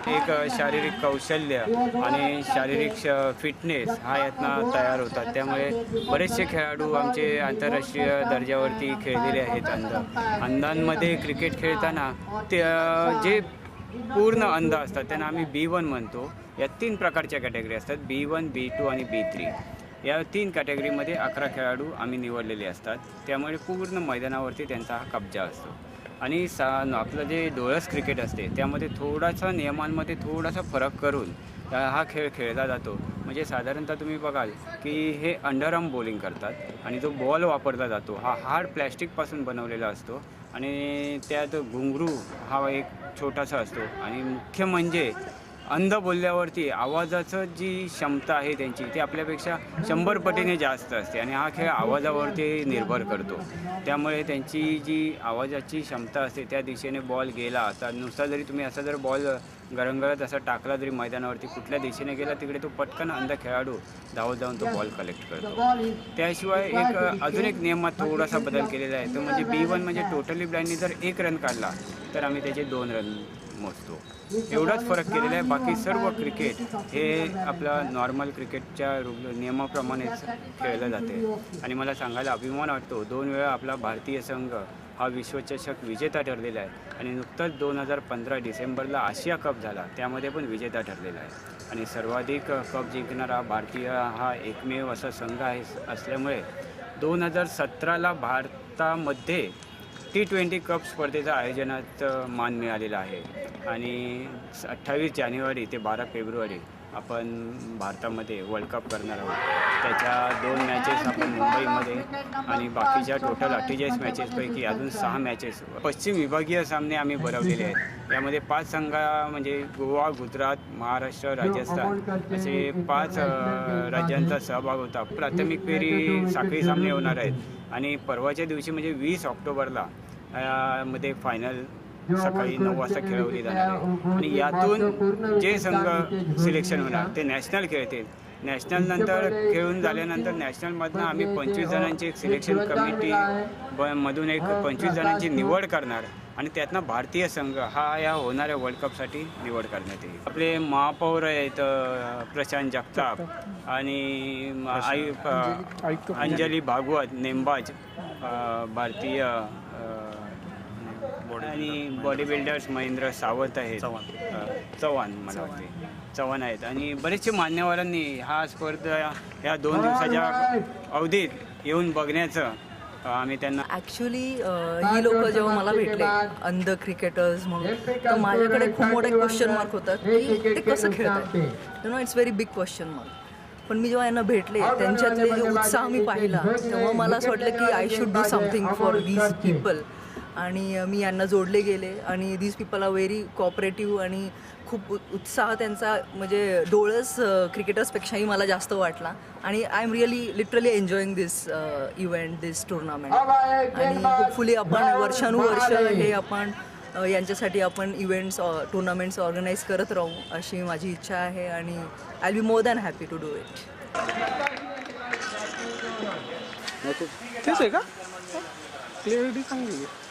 एक शारीरिक कौशल्य आणि शारीरिक फिटनेस हा यातनं तयार होतात. त्यामुळे बरेचसे खेळाडू आमचे आंतरराष्ट्रीय दर्जावरती खेळलेले आहेत. अंधांमध्ये क्रिकेट खेळताना ते जे पूर्ण अंध असतात त्यांना आम्ही B1 म्हणतो. या 3 प्रकारच्या कॅटेगरी असतात, B1, B2 आणि B3. या 3 कॅटेगरीमध्ये 11 खेळाडू आम्ही निवडलेले असतात. त्यामुळे पूर्ण मैदानावरती त्यांचा हा कब्जा असतो. आणि आपलं जे डोळस क्रिकेट असते त्यामध्ये थोडासा नियमांमध्ये थोडासा फरक करून हा खेळ खेळला जातो. म्हणजे साधारणतः तुम्ही बघाल की हे अंडरआर्म बॉलिंग करतात आणि जो बॉल वापरला जातो हा हार्ड प्लॅस्टिकपासून बनवलेला असतो आणि त्यात घुंगरू हा एक छोटासा असतो. आणि मुख्य म्हणजे अंध बोलल्यावरती आवाजाचं जी क्षमता आहे त्यांची ती आपल्यापेक्षा 100 पटीने जास्त असते आणि हा खेळ आवाजावरती निर्भर करतो. त्यामुळे त्यांची जी आवाजाची क्षमता असते त्या दिशेने बॉल गेला तर नुसता जरी तुम्ही असा जर बॉल गरंगळत असा टाकला जरी मैदानावरती कुठल्या दिशेने गेला तिकडे तो पटकन अंध खेळाडू धावत जाऊन तो बॉल कलेक्ट करतो. त्याशिवाय अजून एक नियमात थोडासा बदल केलेला आहे तो म्हणजे B1 म्हणजे टोटली ब्लाइंडने जर 1 रन काढला तर आम्ही त्याचे 2 रन मोजतो. एवढाच फरक केलेला आहे. बाकी सर्व क्रिकेट हे आपला नॉर्मल क्रिकेटच्या नियमाप्रमाणेच खेळलं जाते. आणि मला सांगायला अभिमान वाटतो 2 वेळा आपला भारतीय संघ हा विश्वचषक विजेता ठरलेला आहे आणि नुकतंच 2015 डिसेंबरला आशिया कप झाला त्यामध्ये पण विजेता ठरलेला आहे. आणि सर्वाधिक कप जिंकणारा भारतीय हा एकमेव असा संघ असल्यामुळे 2017ला भारतामध्ये T20 कप स्पर्धेचं आयोजनात मान मिळालेला आहे. आणि 28 जानेवारी ते 12 फेब्रुवारी आपण भारतामध्ये वर्ल्ड कप करणार आहोत. त्याच्या 2 मॅचेस आपण मुंबईमध्ये आणि बाकीच्या टोटल 48 मॅचेसपैकी अजून 6 मॅचेस पश्चिम विभागीय सामने आम्ही भरवलेले आहेत. यामध्ये 5 संघ म्हणजे गोवा, गुजरात, महाराष्ट्र, राजस्थान असे 5 राज्यांचा सहभाग होता. प्राथमिक फेरी साखळी सामने होणार आहेत आणि परवाच्या दिवशी म्हणजे 20 ऑक्टोबरला मध्ये फायनल सकाळी 9 वाजता खेळवली जाणार आहे. आणि यातून जे संघ सिलेक्शन होणार ते नॅशनल खेळतील. नॅशनलनंतर खेळून झाल्यानंतर नॅशनलमधनं आम्ही 25 जणांची एक सिलेक्शन कमिटी मधून एक 25 जणांची निवड करणार आणि त्यातनं भारतीय संघ हा या होणाऱ्या वर्ल्ड कपसाठी निवड करण्यात येईल. आपले महापौर आहेत प्रशांत जगताप आणि अंजली भागवत नेमबाज भारतीय आणि बॉडी बिल्डर्स महेंद्र सावंत आहेत, चव्हाण मला वाटते चव्हाण आहेत आणि बरेचसे मान्यवरांनी हा स्पर्धा ह्या 2 दिवसाच्या अवधीत येऊन बघण्याचं आम्ही त्यांना ॲक्च्युली ही लोक जेव्हा मला भेटले अंध क्रिकेटर्स म्हणून तर माझ्याकडे खूप मोठा क्वेश्चन मार्क होता की ते कसं खेळतात. It's very big question mark. पण मी जेव्हा यांना भेटले त्यांच्यातले जो उत्साह मी पाहिला तेव्हा मला असं वाटलं की I should do something for these people. आणि मी यांना जोडले गेले आणि these people are very cooperative आणि खूप उत्साह त्यांचा म्हणजे डोळस क्रिकेटर्सपेक्षाही मला जास्त वाटला. आणि I am literally enjoying this event, this tournament. आणि होपफुली आपण वर्षानुवर्ष हे आपण यांच्यासाठी आपण इव्हेंट्स टुर्नामेंट्स ऑर्गनाईज करत राहू अशी माझी इच्छा आहे आणि I will be more than happy to do it. तेच आहे का क्लिअरिटी चांगली आहे.